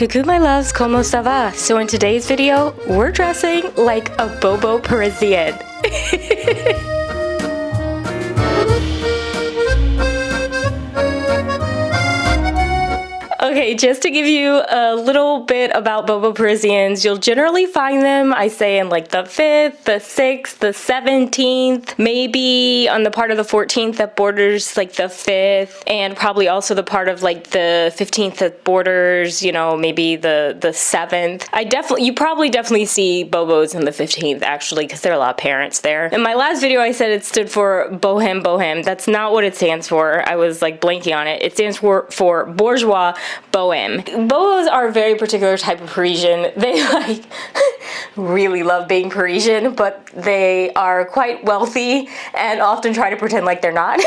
Coucou my loves, como ça va? So in today's video, we're dressing like a Bobo Parisian. Okay, just to give you a little bit about Bobo Parisians, you'll generally find them, I say, in like the 5th, the 6th, the 17th, maybe on the part of the 14th that borders like the 5th, and probably also the part of like the 15th that borders, you know, maybe the 7th. You probably definitely see Bobos in the 15th actually, because there are a lot of parents there. In my last video, I said it stood for boheme. That's not what it stands for. I was like blanking on it. It stands for bourgeois boheme. Bobos are a very particular type of Parisian. They like really love being Parisian, but they are quite wealthy and often try to pretend like they're not.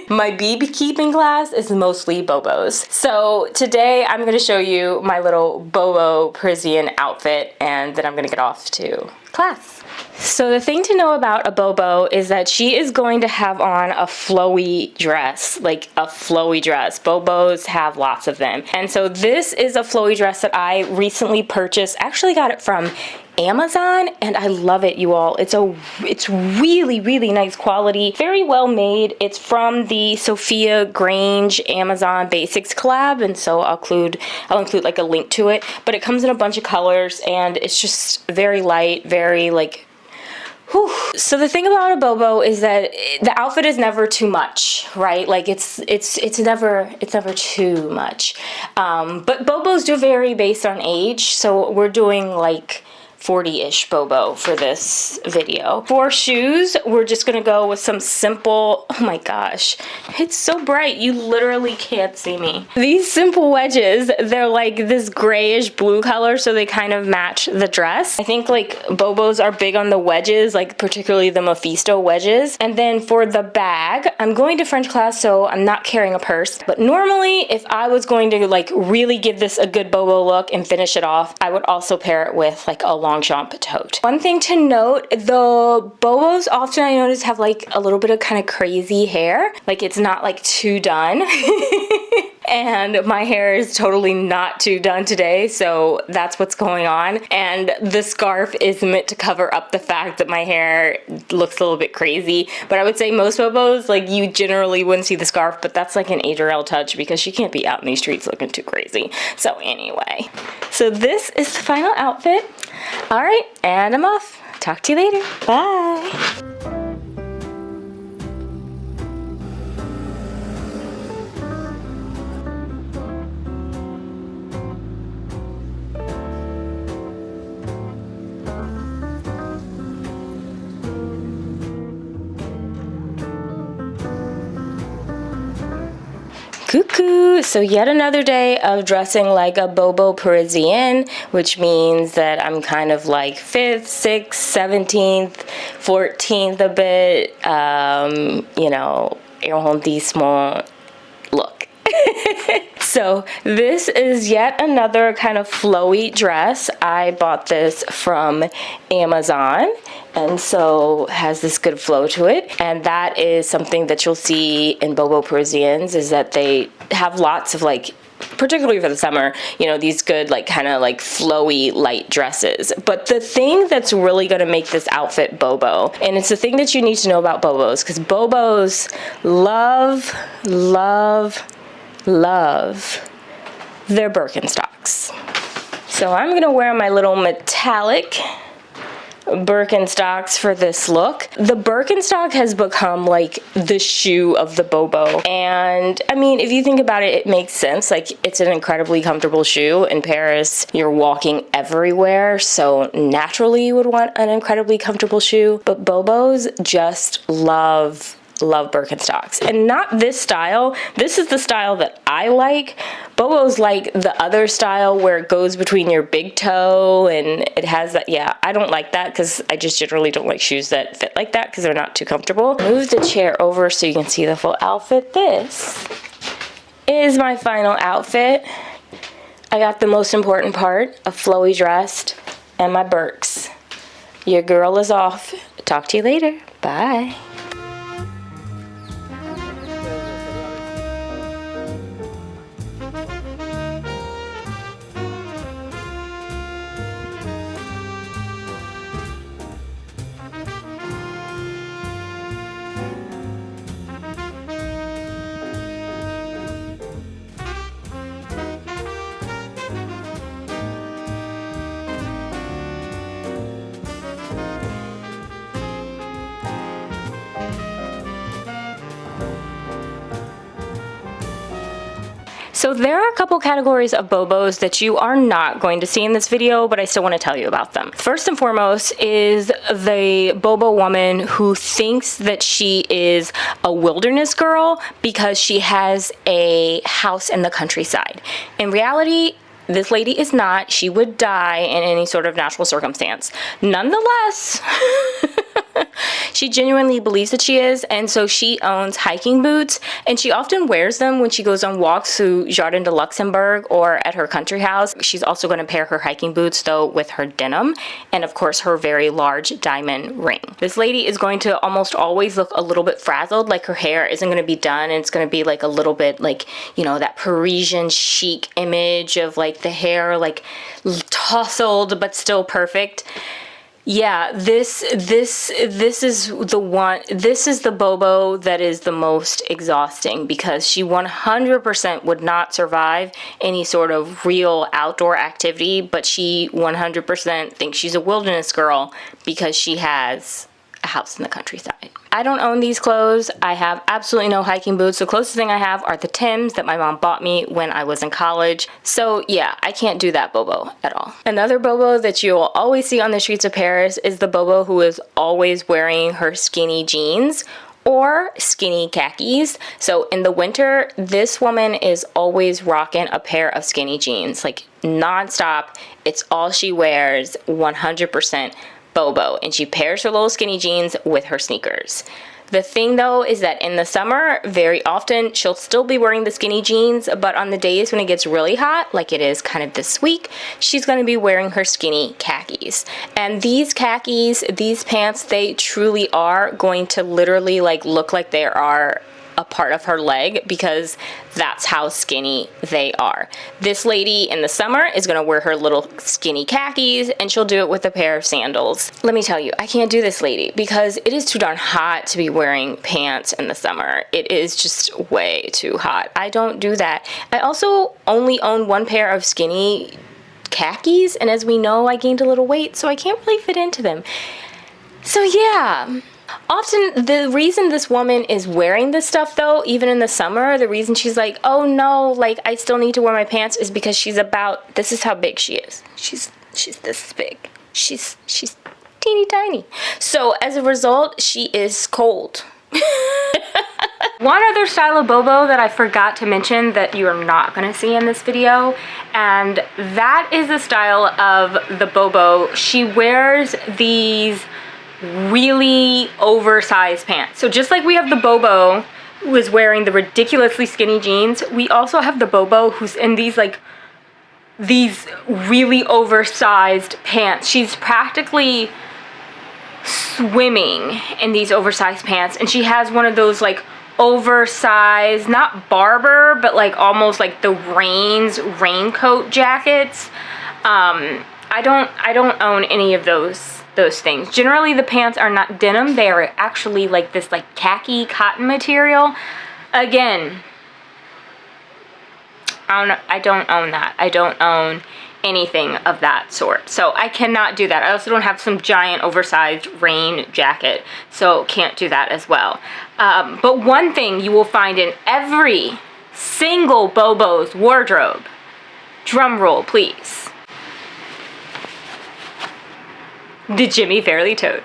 My beekeeping class is mostly Bobos. So today I'm going to show you my little Bobo Parisian outfit, and then I'm going to get off to class. So the thing to know about a Bobo is that she is going to have on a flowy dress, like a flowy dress. Bobos have lots of them. And so this is a flowy dress that I recently purchased. Actually got it from Amazon, and I love it, you all. It's really nice quality, very well made. It's from the Sophia Grange Amazon Basics collab, and so I'll include like a link to it. But it comes in a bunch of colors, and it's just very light, very like. Whew. So the thing about a Bobo is that the outfit is never too much, right? Like it's never too much. But Bobos do vary based on age, so we're doing like 40-ish Bobo for this video. For shoes, we're just gonna go with some simple, oh my gosh, it's so bright, you literally can't see me. These simple wedges, they're like this grayish blue color, so they kind of match the dress. I think like Bobos are big on the wedges, like particularly the Mephistos wedges. And then for the bag, I'm going to French class, so I'm not carrying a purse. But normally, if I was going to like really give this a good Bobo look and finish it off, I would also pair it with like a long jump tote. One thing to note, the Bobos often I notice have like a little bit of kind of crazy hair. Like it's not like too done. And my hair is totally not too done today, so that's what's going on. And the scarf is meant to cover up the fact that my hair looks a little bit crazy. But I would say most Bobos, like you generally wouldn't see the scarf, but that's like an Adriel touch because she can't be out in these streets looking too crazy. So anyway, so this is the final outfit. All right, and I'm off. Talk to you later. Bye. Coucou! So yet another day of dressing like a Bobo Parisian, which means that I'm kind of like 5th, 6th, 17th, 14th a bit, you know, arrondissement look. So this is yet another kind of flowy dress. I bought this from Amazon, and so has this good flow to it. And that is something that you'll see in Bobo Parisians, is that they have lots of like, particularly for the summer, you know, these good like kind of like flowy light dresses. But the thing that's really going to make this outfit Bobo, and it's the thing that you need to know about Bobos, because Bobos love their Birkenstocks. So I'm gonna wear my little metallic Birkenstocks for this look. The Birkenstock has become like the shoe of the Bobo, and I mean, if you think about it, it makes sense. Like it's an incredibly comfortable shoe. In Paris, you're walking everywhere, so naturally you would want an incredibly comfortable shoe. But Bobos just love Birkenstocks, and not this style. This is the style that I like. Bobos like the other style where it goes between your big toe and it has that. Yeah, I don't like that because I just generally don't like shoes that fit like that because they're not too comfortable. Move the chair over so you can see the full outfit. This is my final outfit. I got the most important part, a flowy dress and my Birks. Your girl is off. Talk to you later. Bye. So there are a couple categories of Bobos that you are not going to see in this video, but I still want to tell you about them. First and foremost is the Bobo woman who thinks that she is a wilderness girl because she has a house in the countryside. In reality, this lady is not. She would die in any sort of natural circumstance. Nonetheless, she genuinely believes that she is, and so she owns hiking boots, and she often wears them when she goes on walks through Jardin de Luxembourg or at her country house. She's also going to pair her hiking boots, though, with her denim, and of course her very large diamond ring. This lady is going to almost always look a little bit frazzled, like her hair isn't going to be done, and it's going to be like a little bit like, you know, that Parisian chic image of like the hair like tousled but still perfect. Yeah, this is the one, this is the Bobo that is the most exhausting because she 100% would not survive any sort of real outdoor activity, but she 100% thinks she's a wilderness girl because she has a house in the countryside. I don't own these clothes. I have absolutely no hiking boots. The closest thing I have are the Timbs that my mom bought me when I was in college. So yeah, I can't do that Bobo at all. Another Bobo that you'll always see on the streets of Paris is the Bobo who is always wearing her skinny jeans or skinny khakis. So in the winter, this woman is always rocking a pair of skinny jeans, like nonstop. It's all she wears, 100%. Bobo, and she pairs her little skinny jeans with her sneakers. The thing though is that in the summer, very often she'll still be wearing the skinny jeans, but on the days when it gets really hot, like it is kind of this week, she's going to be wearing her skinny khakis. And these khakis, these pants, they truly are going to literally like look like they are a part of her leg because that's how skinny they are. This lady in the summer is going to wear her little skinny khakis and she'll do it with a pair of sandals. Let me tell you, I can't do this lady because it is too darn hot to be wearing pants in the summer. It is just way too hot. I don't do that. I also only own one pair of skinny khakis, and as we know, I gained a little weight, so I can't really fit into them. So yeah. Often, the reason this woman is wearing this stuff, though, even in the summer, the reason she's like, oh no, like, I still need to wear my pants is because she's about, this is how big she is. She's this big. She's teeny tiny. So, as a result, she is cold. One other style of Bobo that I forgot to mention that you are not going to see in this video, and that is the style of the Bobo. She wears these really oversized pants. So just like we have the Bobo who is wearing the ridiculously skinny jeans, we also have the Bobo who's in these like these really oversized pants. She's practically swimming in these oversized pants, and she has one of those like oversized, not Barber, but like almost like the raincoat jackets. I don't own any of those things. Generally, the pants are not denim. They are actually like this like khaki cotton material. Again, I don't own that. I don't own anything of that sort. So I cannot do that. I also don't have some giant oversized rain jacket, so can't do that as well. But one thing you will find in every single Bobo's wardrobe, drum roll please, the Jimmy Fairly tote.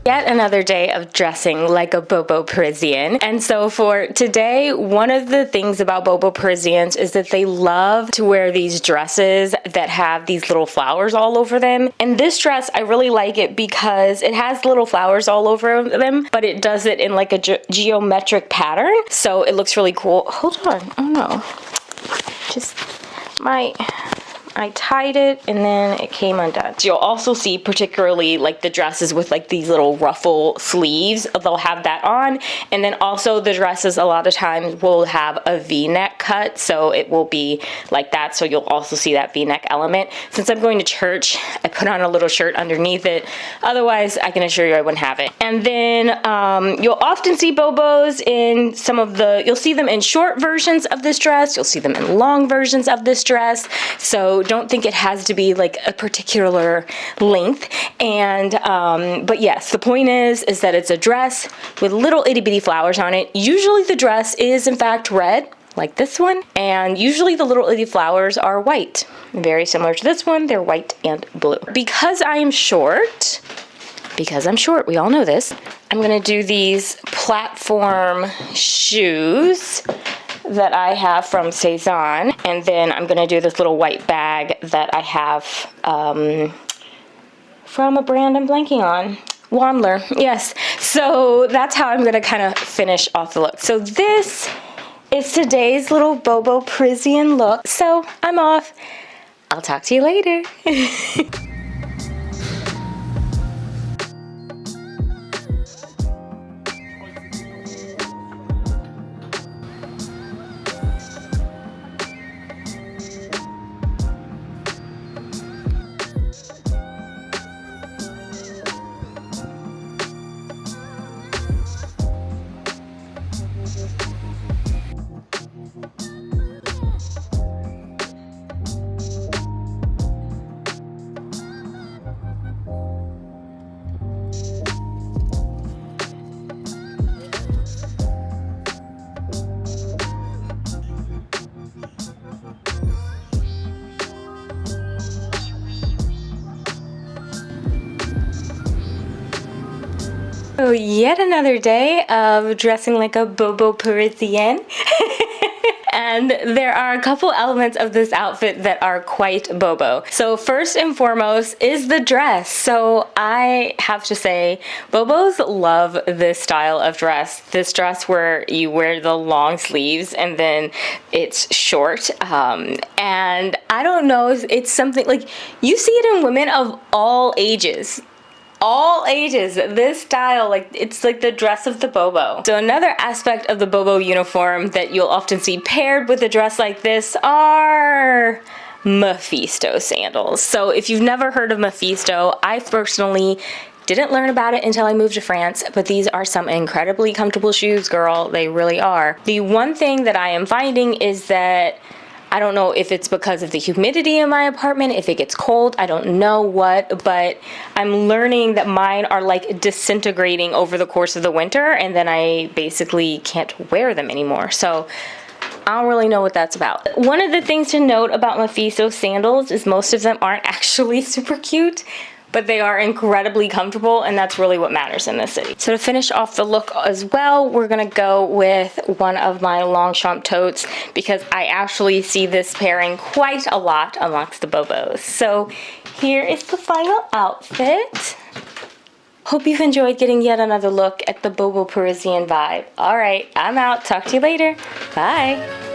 Yet another day of dressing like a Bobo Parisian. And so for today, one of the things about Bobo Parisians is that they love to wear these dresses that have these little flowers all over them. And this dress, I really like it because it has little flowers all over them, but it does it in like a geometric pattern. So it looks really cool. Hold on. Oh no. Just my I tied it and then it came undone. So you'll also see particularly like the dresses with like these little ruffle sleeves, they'll have that on. And then also the dresses a lot of times will have a V-neck cut, so it will be like that. So you'll also see that V-neck element. Since I'm going to church, I put on a little shirt underneath it. Otherwise, I can assure you I wouldn't have it. And then you'll often see Bobos in some of the, you'll see them in short versions of this dress. You'll see them in long versions of this dress. So don't think it has to be like a particular length. And, but yes, the point is that it's a dress with little itty bitty flowers on it. Usually the dress is in fact red, like this one, and usually the little itty flowers are white. Very similar to this one, they're white and blue. Because I'm short, we all know this, I'm gonna do these platform shoes that I have from Cezanne, and then I'm gonna do this little white bag that I have from a brand I'm blanking on. Wandler, yes. So that's how I'm gonna kind of finish off the look. So this is today's little Bobo Parisian look. So I'm off. I'll talk to you later. So yet another day of dressing like a Bobo Parisian. And there are a couple elements of this outfit that are quite Bobo. So first and foremost is the dress. So I have to say, Bobos love this style of dress. This dress where you wear the long sleeves and then it's short. And I don't know, it's something like, you see it in women of all ages. All ages, this style, like it's like the dress of the Bobo. So another aspect of the Bobo uniform that you'll often see paired with a dress like this are Mephistos sandals. So if you've never heard of Mephisto, I personally didn't learn about it until I moved to France, but these are some incredibly comfortable shoes, girl. They really are. The one thing that I am finding is that I don't know if it's because of the humidity in my apartment, if it gets cold, I don't know what, but I'm learning that mine are like disintegrating over the course of the winter, and then I basically can't wear them anymore. So I don't really know what that's about. One of the things to note about Mephistos sandals is most of them aren't actually super cute, but they are incredibly comfortable, and that's really what matters in this city. So to finish off the look as well, we're gonna go with one of my Longchamp totes because I actually see this pairing quite a lot amongst the Bobos. So here is the final outfit. Hope you've enjoyed getting yet another look at the Bobo Parisian vibe. All right, I'm out. Talk to you later. Bye.